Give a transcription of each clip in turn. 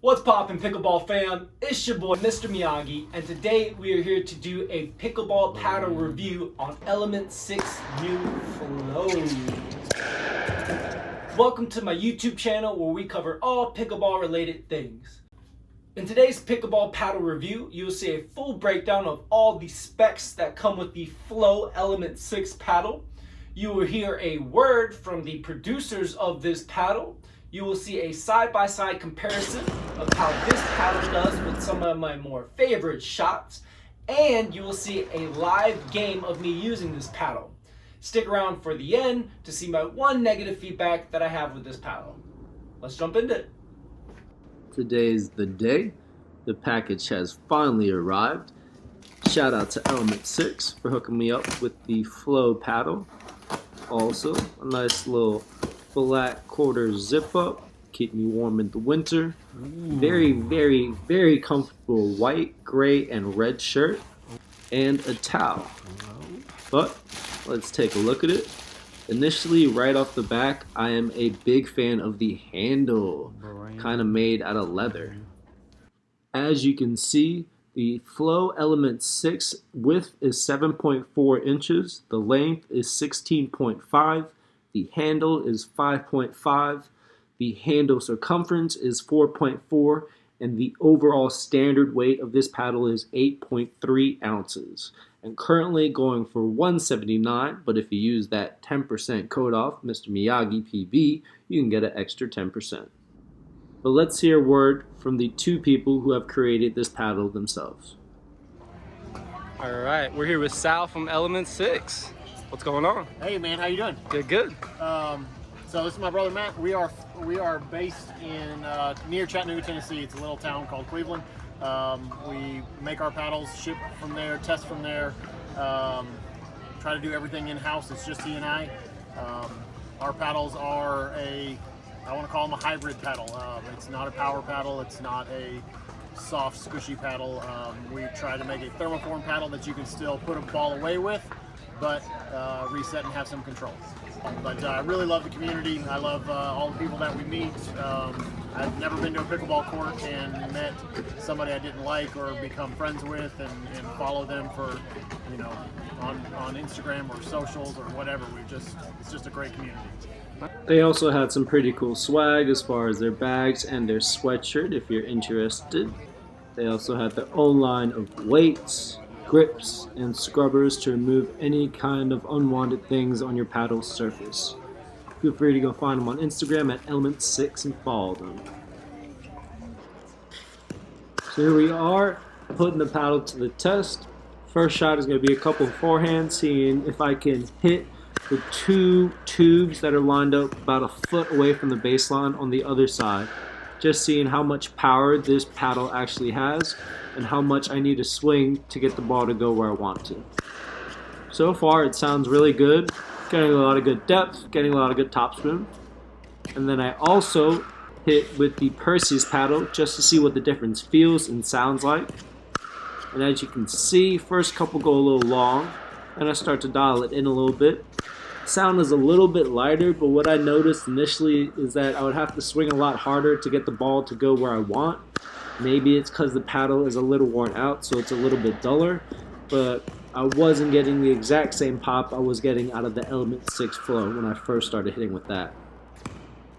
What's poppin', pickleball fam? It's your boy Mr. Miyagi, and today we are here to do a pickleball paddle review on Element 6 new Flow. Welcome to my YouTube channel where we cover all pickleball related things. In today's pickleball paddle review, you'll see a full breakdown of all the specs that come with the Flow Element 6 paddle. You will hear a word from the producers of this paddle. You will see a side-by-side comparison of how this paddle does with some of my more favorite shots, and you will see a live game of me using this paddle. Stick around for the end to see my one negative feedback that I have with this paddle. Let's jump into it. Today's the day. The package has finally arrived. Shout out to Element 6 for hooking me up with the Flow paddle. Also, a nice little black quarter zip up, keep me warm in the winter. Very comfortable white, gray, and red shirt, and a towel. But let's take a look at it. Initially, right off the back, I am a big fan of the handle, kind of made out of leather. As you can see, the Flow Element 6 width is 7.4 inches, the length is 16.5, the handle is 5.5, the handle circumference is 4.4, and the overall standard weight of this paddle is 8.3 ounces. And currently going for $179, but if you use that 10% code off, Mr. Miyagi PB, you can get an extra 10%. But let's hear a word from the two people who have created this paddle themselves. All right, we're here with Sal from Element 6. What's going on? Hey man, how you doing? Good. So this is my brother Matt. We are based in near Chattanooga, Tennessee. It's a little town called Cleveland. We make our paddles, ship from there, test from there. Try to do everything in house. It's just he and I. Our paddles are I want to call them a hybrid paddle. It's not a power paddle. It's not a soft, squishy paddle. We try to make a thermoform paddle that you can still put a ball away with, but reset and have some control. But I really love the community. I love all the people that we meet. I've never been to a pickleball court and met somebody I didn't like or become friends with and follow them for, on Instagram or socials or whatever. It's just a great community. They also had some pretty cool swag as far as their bags and their sweatshirt if you're interested. They also had their own line of weights, grips, and scrubbers to remove any kind of unwanted things on your paddle surface. Feel free to go find them on Instagram at Element6 and follow them. So here we are, putting the paddle to the test. First shot is going to be a couple of forehands, seeing if I can hit the two tubes that are lined up about a foot away from the baseline on the other side. Just seeing how much power this paddle actually has and how much I need to swing to get the ball to go where I want to. So far it sounds really good, getting a lot of good depth, getting a lot of good topspin. And then I also hit with the Percy's paddle just to see what the difference feels and sounds like. And as you can see, first couple go a little long, and I start to dial it in a little bit. Sound is a little bit lighter, but what I noticed initially is that I would have to swing a lot harder to get the ball to go where I want. Maybe it's because the paddle is a little worn out, so it's a little bit duller, but I wasn't getting the exact same pop I was getting out of the Element 6 Flow when I first started hitting with that.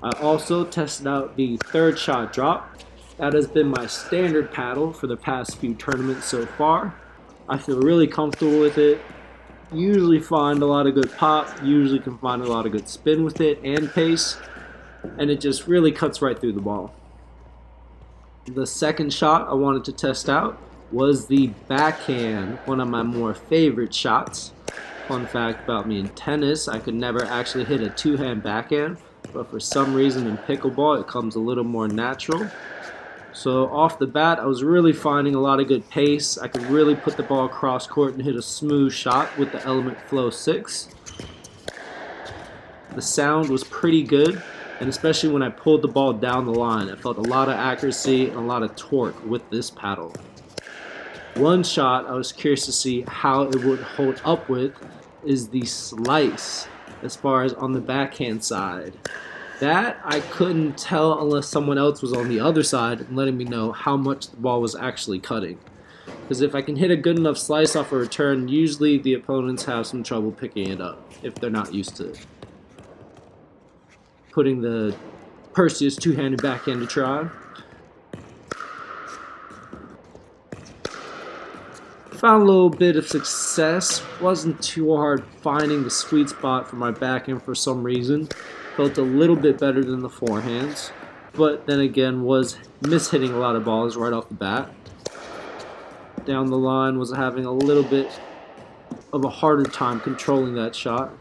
I also tested out the third shot drop. That has been my standard paddle for the past few tournaments so far. I feel really comfortable with it. Usually find a lot of good pop, usually can find a lot of good spin with it and pace, and it just really cuts right through the ball. The second shot I wanted to test out was the backhand, one of my more favorite shots. Fun fact about me in tennis, I could never actually hit a two-hand backhand, but for some reason in pickleball it comes a little more natural. So off the bat, I was really finding a lot of good pace. I could really put the ball across court and hit a smooth shot with the Element Flow 6. The sound was pretty good, and especially when I pulled the ball down the line, I felt a lot of accuracy and a lot of torque with this paddle. One shot I was curious to see how it would hold up with is the slice as far as on the backhand side. That I couldn't tell unless someone else was on the other side and letting me know how much the ball was actually cutting. Because if I can hit a good enough slice off a return, usually the opponents have some trouble picking it up if they're not used to putting the Perseus two-handed backhand to try. Found a little bit of success. Wasn't too hard finding the sweet spot for my backhand for some reason. Felt a little bit better than the forehands, but then again was mishitting a lot of balls right off the bat. Down the line was having a little bit of a harder time controlling that shot.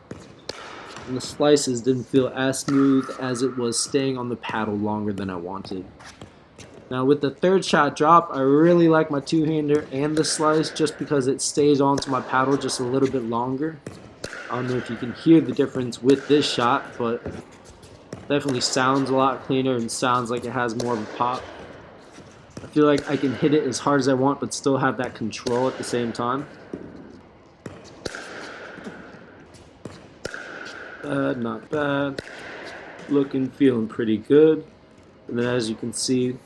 And the slices didn't feel as smooth as it was staying on the paddle longer than I wanted. Now with the third shot drop, I really like my two-hander and the slice just because it stays onto my paddle just a little bit longer. I don't know if you can hear the difference with this shot, but definitely sounds a lot cleaner and sounds like it has more of a pop. I feel like I can hit it as hard as I want but still have that control at the same time. Bad, not bad. Looking, feeling pretty good. And then as you can see,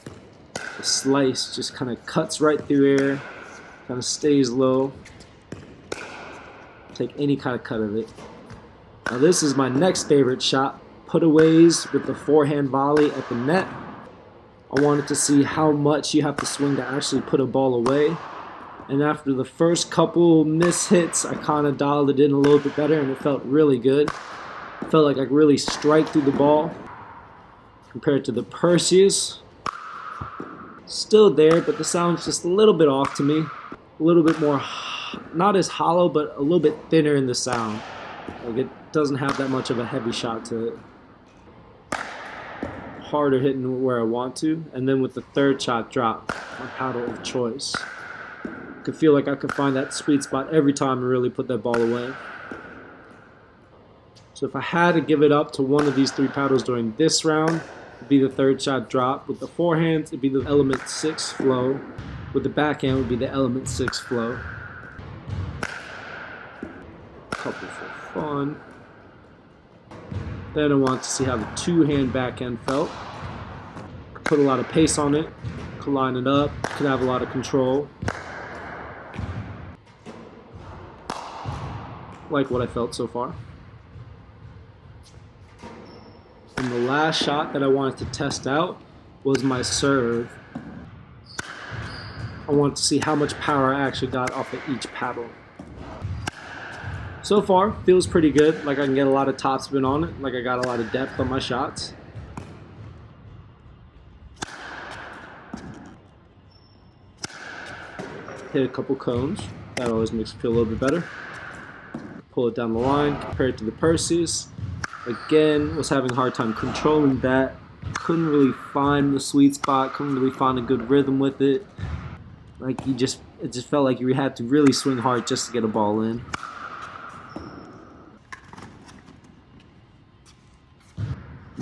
the slice just kind of cuts right through air, kind of stays low. Take any kind of cut of it. Now this is my next favorite shot, putaways with the forehand volley at the net. I wanted to see how much you have to swing to actually put a ball away. And after the first couple miss hits, I kind of dialed it in a little bit better and it felt really good. It felt like I could really strike through the ball compared to the Perseus. Still there, but the sound's just a little bit off to me. A little bit more, not as hollow, but a little bit thinner in the sound. Like it doesn't have that much of a heavy shot to it. Harder hitting where I want to. And then with the third shot drop, my paddle of choice. I could feel like I could find that sweet spot every time and really put that ball away. So if I had to give it up to one of these three paddles during this round, it'd be the third shot drop. With the forehand, it'd be the element 6 flow. With the backhand, it would be the element 6 flow. Couple for fun. Then I want to see how the two-hand backhand felt. Put a lot of pace on it. Could line it up. Could have a lot of control. Like what I felt so far. And the last shot that I wanted to test out was my serve. I wanted to see how much power I actually got off of each paddle. So far, feels pretty good, like I can get a lot of topspin on it, like I got a lot of depth on my shots. Hit a couple cones, that always makes me feel a little bit better. Pull it down the line, compared to the Perseus. Again, was having a hard time controlling that. Couldn't really find the sweet spot, couldn't really find a good rhythm with it. Like it just felt like you had to really swing hard just to get a ball in.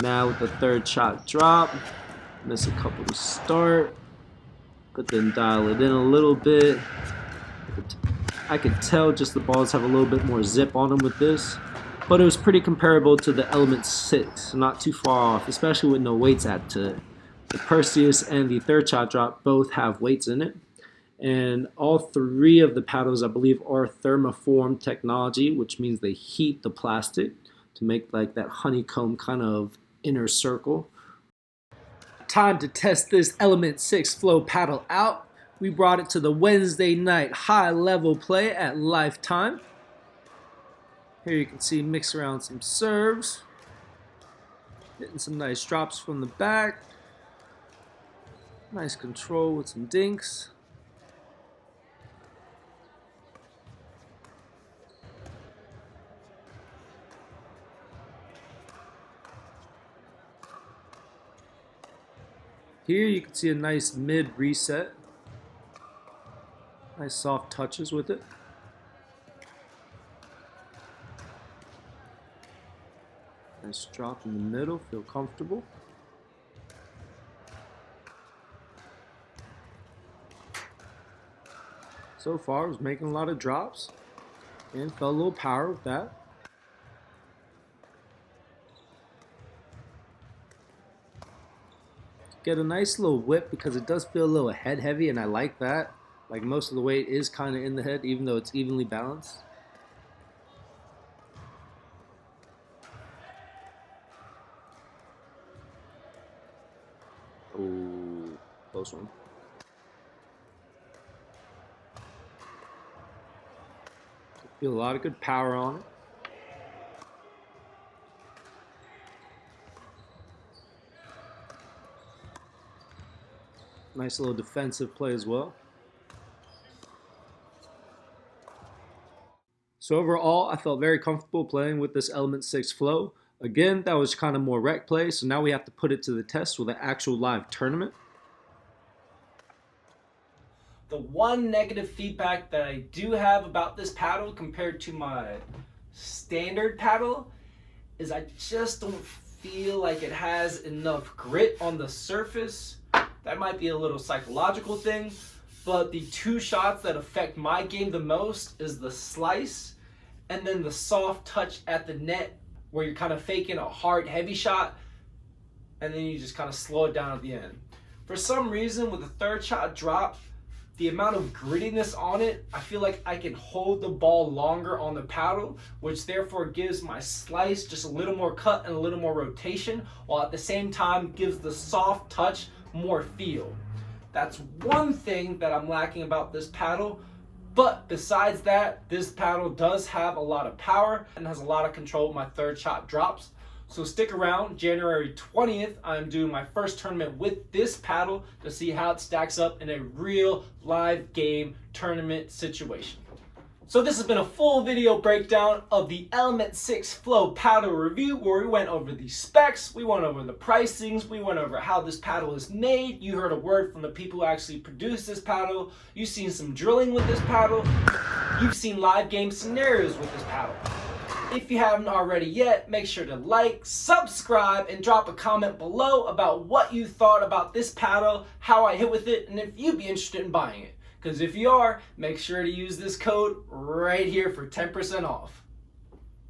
Now with the third shot drop, miss a couple to start, but then dial it in a little bit. I could tell just the balls have a little bit more zip on them with this, but it was pretty comparable to the element 6, not too far off, especially with no weights added to it. The Perseus and the third shot drop both have weights in it, and all three of the paddles I believe are thermoform technology, which means they heat the plastic to make like that honeycomb kind of inner circle. Time to test this element 6 flow paddle out. We brought it to the Wednesday night high level play at Lifetime. Here you can see mix around some serves, hitting some nice drops from the back, nice control with some dinks. Here you can see a nice mid reset. Nice soft touches with it. Nice drop in the middle, feel comfortable. So far, I was making a lot of drops and felt a little power with that. get a nice little whip because it does feel a little head heavy, and I like that. Like most of the weight is kind of in the head, even though it's evenly balanced. Ooh, close one. Feel a lot of good power on it. Nice little defensive play as well. So overall, I felt very comfortable playing with this Element 6 Flow. Again, that was kind of more rec play, so now we have to put it to the test with an actual live tournament. The one negative feedback that I do have about this paddle compared to my standard paddle is I just don't feel like it has enough grit on the surface. That might be a little psychological thing, but the two shots that affect my game the most is the slice and then the soft touch at the net where you're kind of faking a hard, heavy shot and then you just kind of slow it down at the end. For some reason, with the third shot drop, the amount of grittiness on it, I feel like I can hold the ball longer on the paddle, which therefore gives my slice just a little more cut and a little more rotation, while at the same time gives the soft touch more feel. That's one thing that I'm lacking about this paddle. But besides that, this paddle does have a lot of power and has a lot of control with my third shot drops. So stick around. January 20th, I'm doing my first tournament with this paddle to see how it stacks up in a real live game tournament situation. So this has been a full video breakdown of the Element 6 Flow paddle review, where we went over the specs, we went over the pricings, we went over how this paddle is made. You heard a word from the people who actually produced this paddle. You've seen some drilling with this paddle. You've seen live game scenarios with this paddle. If you haven't already yet, make sure to like, subscribe, and drop a comment below about what you thought about this paddle, how I hit with it, and if you'd be interested in buying it. Because if you are, make sure to use this code right here for 10% off.